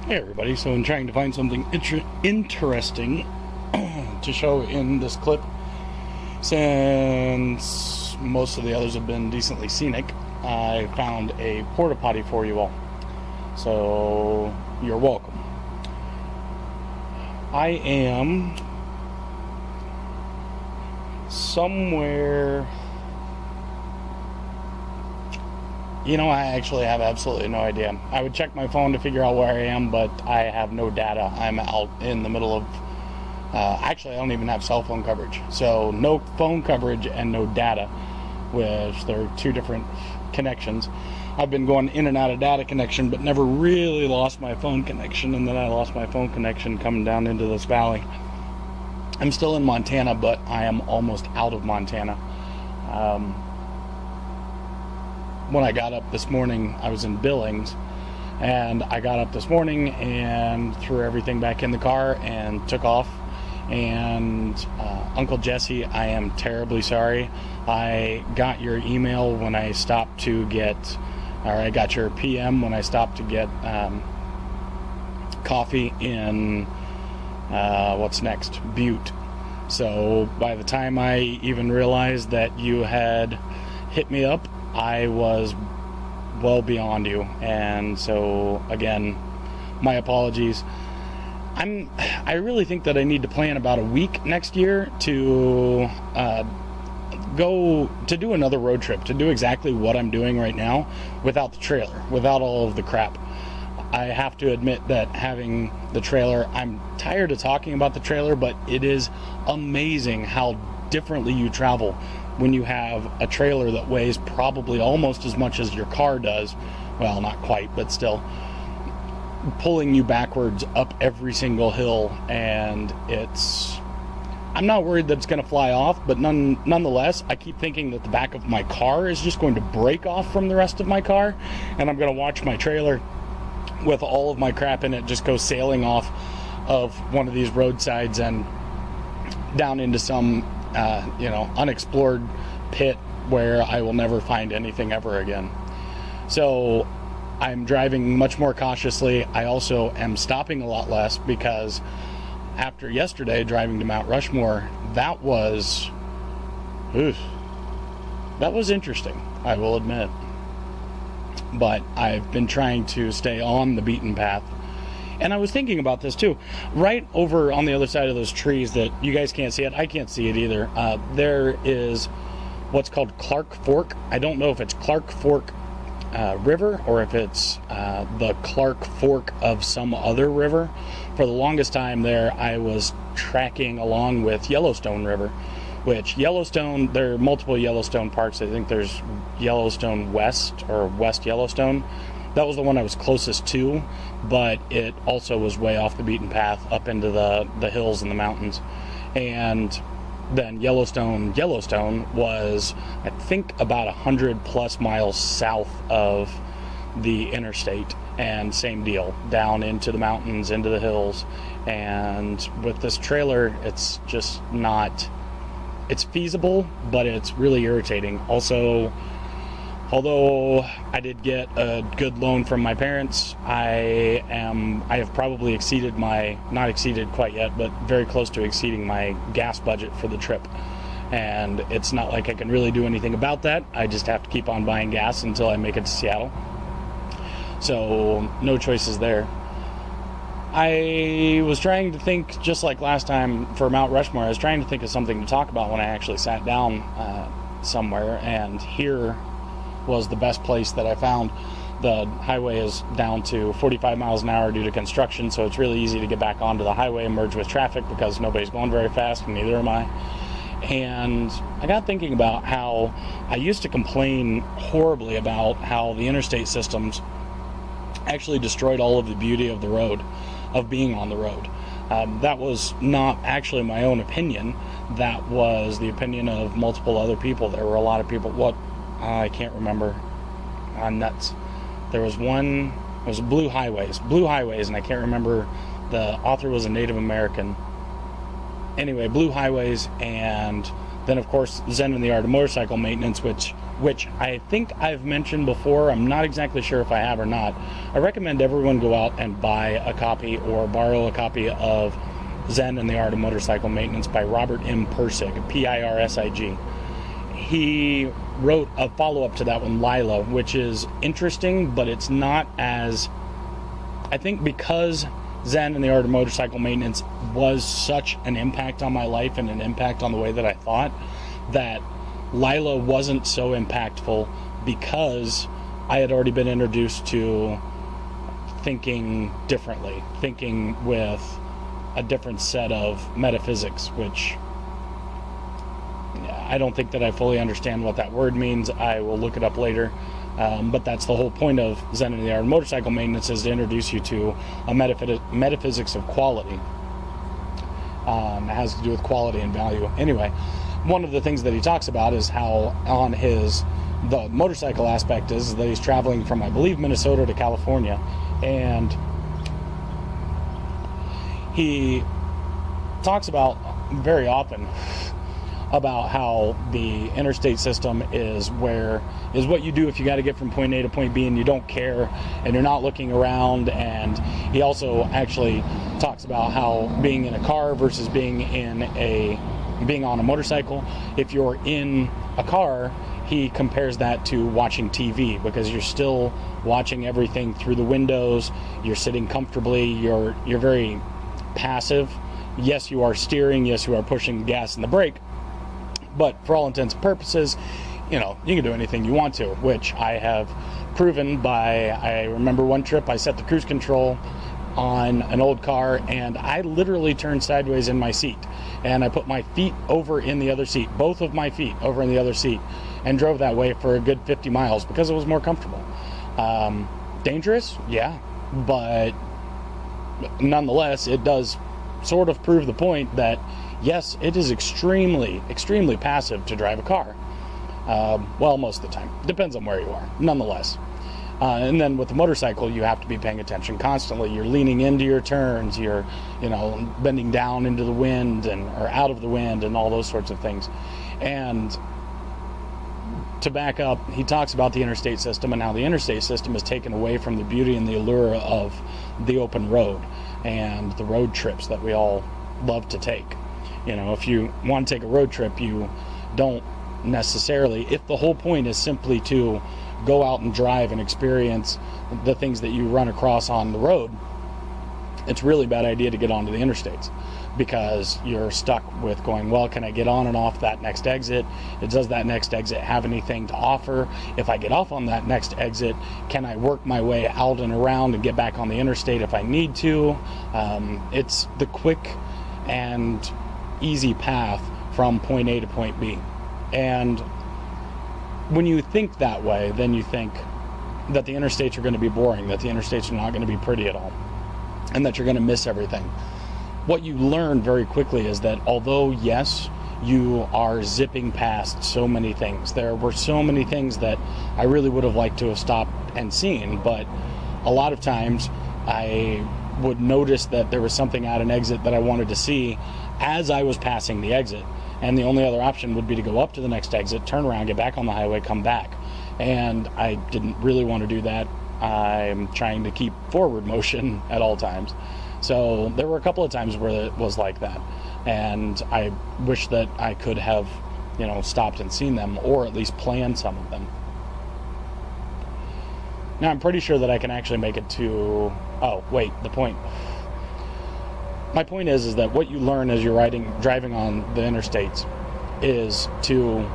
Hey everybody, so I'm trying to find something interesting to show in this clip, since most of the others have been decently scenic. I found a port-a-potty for you all, so you're welcome. I am somewhere. I actually have absolutely no idea. I would check my phone to figure out where I am, but I have no data. I'm out in the middle of... actually, I don't even have cell phone coverage. So, no phone coverage and no data, which they're two different connections. I've been going in and out of data connection, but never really lost my phone connection, and then I lost my phone connection coming down into this valley. I'm still in Montana, but I am almost out of Montana. When I got up this morning, I was in Billings, and I got up this morning and threw everything back in the car and took off. And Uncle Jesse, I am terribly sorry. I got your email when I stopped to get, or I got your PM when I stopped to get coffee in, what's next, Butte. So by the time I even realized that you had hit me up, I was well beyond you, and so again, my apologies. I really think that I need to plan about a week next year to go to do another road trip, to do exactly what I'm doing right now without the trailer, without all of the crap. I have to admit that having the trailer, I'm tired of talking about the trailer, but it is amazing how differently you travel when you have a trailer that weighs probably almost as much as your car does. Well, not quite, but still pulling you backwards up every single hill. And I'm not worried that it's going to fly off, but nonetheless, I keep thinking that the back of my car is just going to break off from the rest of my car, and I'm going to watch my trailer with all of my crap in it just go sailing off of one of these roadsides and down into some unexplored pit where I will never find anything ever again. So I'm driving much more cautiously. I also am stopping a lot less, because after yesterday driving to Mount Rushmore, that was interesting, I will admit. But I've been trying to stay on the beaten path. And I was thinking about this too. Right over on the other side of those trees that you guys can't see it, I can't see it either. There is what's called Clark Fork. I don't know if it's Clark Fork River or if it's the Clark Fork of some other river. For the longest time there, I was tracking along with Yellowstone River, which Yellowstone, there are multiple Yellowstone parks. I think there's Yellowstone West or West Yellowstone. That was the one I was closest to, but it also was way off the beaten path up into the hills and the mountains. And then Yellowstone was, I think, about 100 plus miles south of the interstate, and same deal, down into the mountains, into the hills. And with this trailer, it's just not, it's feasible, but it's really irritating. Also, although I did get a good loan from my parents, I have probably exceeded not exceeded quite yet, but very close to exceeding my gas budget for the trip. And it's not like I can really do anything about that. I just have to keep on buying gas until I make it to Seattle. So no choices there. I was trying to think, just like last time for Mount Rushmore, I was trying to think of something to talk about when I actually sat down somewhere, and here was the best place that I found. The highway is down to 45 miles an hour due to construction, so it's really easy to get back onto the highway and merge with traffic because nobody's going very fast, and neither am I. And I got thinking about how I used to complain horribly about how the interstate systems actually destroyed all of the beauty of the road, of being on the road. That was not actually my own opinion. That was the opinion of multiple other people. There were a lot of people, I can't remember. I'm nuts. There was one, it was Blue Highways, and I can't remember, the author was a Native American. Anyway, Blue Highways, and Then, of course, Zen and the Art of Motorcycle Maintenance, which I think I've mentioned before. I'm not exactly sure if I have or not. I recommend everyone go out and buy a copy or borrow a copy of Zen and the Art of Motorcycle Maintenance by Robert M. Pirsig, P-I-R-S-I-G. He wrote a follow-up to that one, Lila, which is interesting, but it's not as... I think because Zen and the Art of Motorcycle Maintenance was such an impact on my life and an impact on the way that I thought, that Lila wasn't so impactful because I had already been introduced to thinking differently, thinking with a different set of metaphysics, which I don't think that I fully understand what that word means. I will look it up later. But that's the whole point of Zen and the Art of Motorcycle Maintenance, is to introduce you to a metaphysics of quality. It has to do with quality and value. Anyway, one of the things that he talks about is how on the motorcycle aspect is that he's traveling from, I believe, Minnesota to California, and he talks about very often about how the interstate system is what you do if you got to get from point A to point B and you don't care and you're not looking around. And he also actually talks about how being in a car versus being on a motorcycle, if you're in a car, he compares that to watching TV, because you're still watching everything through the windows, you're sitting comfortably, you're very passive. Yes, you are steering, yes, you are pushing the gas and the brake, but for all intents and purposes, you can do anything you want to, which I have proven by, I remember one trip I set the cruise control on an old car and I literally turned sideways in my seat and I put my feet over in the other seat, both of my feet over in the other seat, and drove that way for a good 50 miles because it was more comfortable. Dangerous? Yeah, but nonetheless, it does sort of prove the point that yes, it is extremely, extremely passive to drive a car. Well, most of the time. Depends on where you are, nonetheless. And then with the motorcycle, you have to be paying attention constantly. You're leaning into your turns, you're, bending down into the wind or out of the wind and all those sorts of things. And to back up, he talks about the interstate system and how the interstate system is taken away from the beauty and the allure of the open road and the road trips that we all love to take. If you want to take a road trip, you don't necessarily, if the whole point is simply to go out and drive and experience the things that you run across on the road, it's a really bad idea to get onto the interstates, because you're stuck with going, well, can I get on and off that next exit? Does that next exit have anything to offer? If I get off on that next exit, can I work my way out and around and get back on the interstate if I need to? It's the quick and easy path from point A to point B. And when you think that way, then you think that the interstates are going to be boring, that the interstates are not going to be pretty at all, and that you're going to miss everything. What you learn very quickly is that although, yes, you are zipping past so many things, there were so many things that I really would have liked to have stopped and seen, but a lot of times I would notice that there was something at an exit that I wanted to see as I was passing the exit, and the only other option would be to go up to the next exit, turn around, get back on the highway, come back. And I didn't really want to do that. I'm trying to keep forward motion at all times. So there were a couple of times where it was like that, and I wish that I could have, stopped and seen them, or at least planned some of them. Now I'm pretty sure that I can actually make it to, the point. My point is that what you learn as you're driving on the interstates is to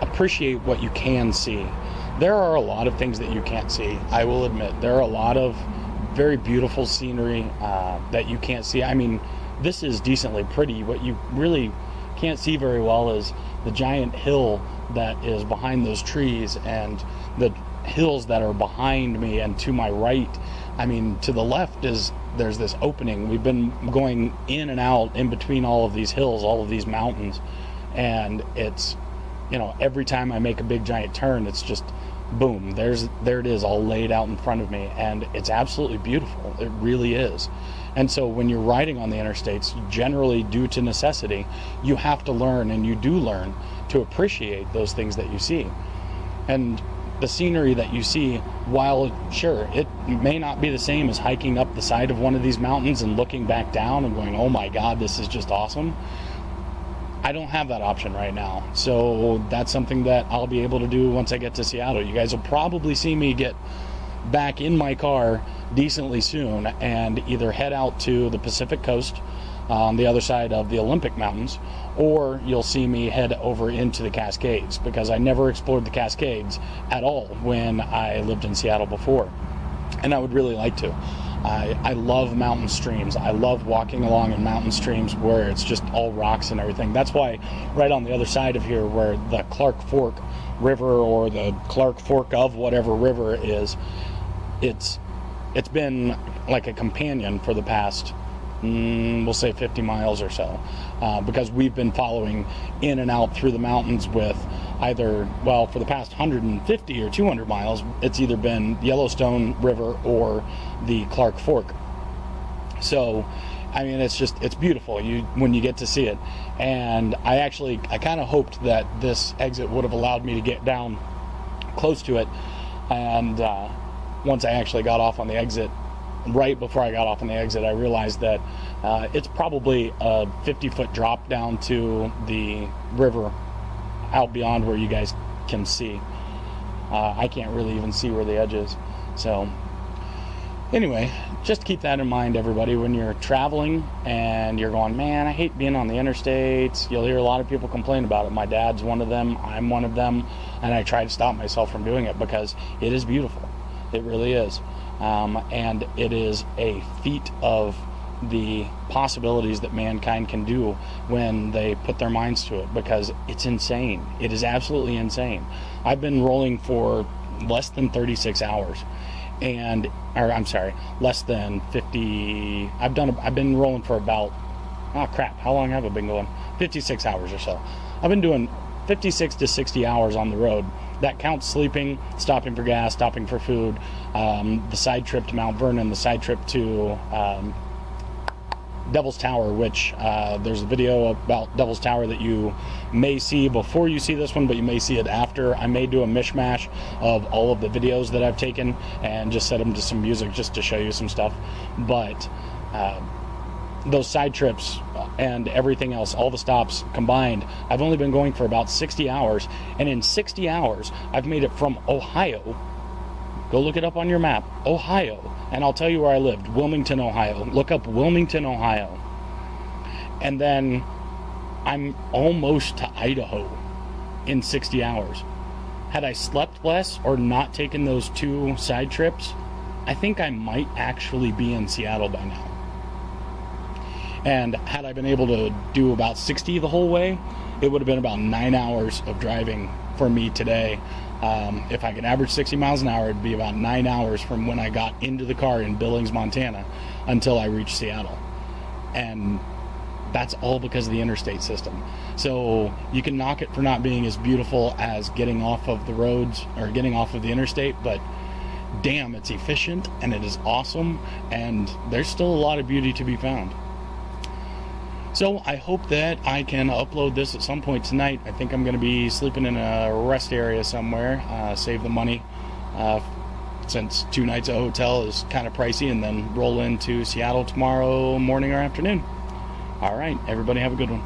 appreciate what you can see. There are a lot of things that you can't see, I will admit. There are a lot of very beautiful scenery that you can't see. I mean, this is decently pretty. What you really can't see very well is the giant hill that is behind those trees and the hills that are behind me and to my right. I mean, to the left there's this opening. We've been going in and out in between all of these hills, all of these mountains, and it's, every time I make a big giant turn, it's just boom, there it is, all laid out in front of me, and it's absolutely beautiful. It really is. And so when you're riding on the interstates, generally due to necessity, you have to learn, and you do learn, to appreciate those things that you see. And the scenery that you see, while sure, it may not be the same as hiking up the side of one of these mountains and looking back down and going, oh my God, this is just awesome. I don't have that option right now. So that's something that I'll be able to do once I get to Seattle. You guys will probably see me get back in my car decently soon and either head out to the Pacific Coast on the other side of the Olympic Mountains, or you'll see me head over into the Cascades, because I never explored the Cascades at all when I lived in Seattle before, and I would really like to. I love mountain streams. I love walking along in mountain streams where it's just all rocks and everything. That's why right on the other side of here, where the Clark Fork River, or the Clark Fork of whatever river is, it's been like a companion for the past, we'll say 50 miles or so, because we've been following in and out through the mountains with either, well, for the past 150 or 200 miles, it's either been Yellowstone River or the Clark Fork. So, I mean, it's beautiful when you get to see it. And I kind of hoped that this exit would have allowed me to get down close to it. And once I actually got off on the exit, right before I got off on the exit, I realized that it's probably a 50-foot drop down to the river out beyond where you guys can see. I can't really even see where the edge is. So anyway, just keep that in mind, everybody, when you're traveling and you're going, man, I hate being on the interstates. You'll hear a lot of people complain about it. My dad's one of them. I'm one of them. And I try to stop myself from doing it because it is beautiful. It really is. And it is a feat of the possibilities that mankind can do when they put their minds to it, because it's insane. It is absolutely insane. I've been rolling for less than 36 hours, less than 50. I've been rolling for about, how long have I been going? 56 hours or so. I've been doing 56 to 60 hours on the road. That counts sleeping, stopping for gas, stopping for food, the side trip to Mount Vernon, the side trip to Devil's Tower, which there's a video about Devil's Tower that you may see before you see this one, but you may see it after. I may do a mishmash of all of the videos that I've taken and just set them to some music just to show you some stuff. But those side trips and everything else, all the stops combined, I've only been going for about 60 hours, and in 60 hours I've made it from Ohio. Go look it up on your map, Ohio, and I'll tell you where I lived, Wilmington, Ohio. Look up Wilmington, Ohio. And then I'm almost to Idaho in 60 hours. Had I slept less or not taken those 2 side trips, I think I might actually be in Seattle by now. And had I been able to do about 60 the whole way, it would have been about 9 hours of driving for me today. If I could average 60 miles an hour, it'd be about 9 hours from when I got into the car in Billings, Montana, until I reached Seattle. And that's all because of the interstate system. So you can knock it for not being as beautiful as getting off of the roads or getting off of the interstate, but damn, it's efficient and it is awesome, and there's still a lot of beauty to be found. So I hope that I can upload this at some point tonight. I think I'm going to be sleeping in a rest area somewhere, save the money, since 2 nights at a hotel is kind of pricey, and then roll into Seattle tomorrow morning or afternoon. All right, everybody have a good one.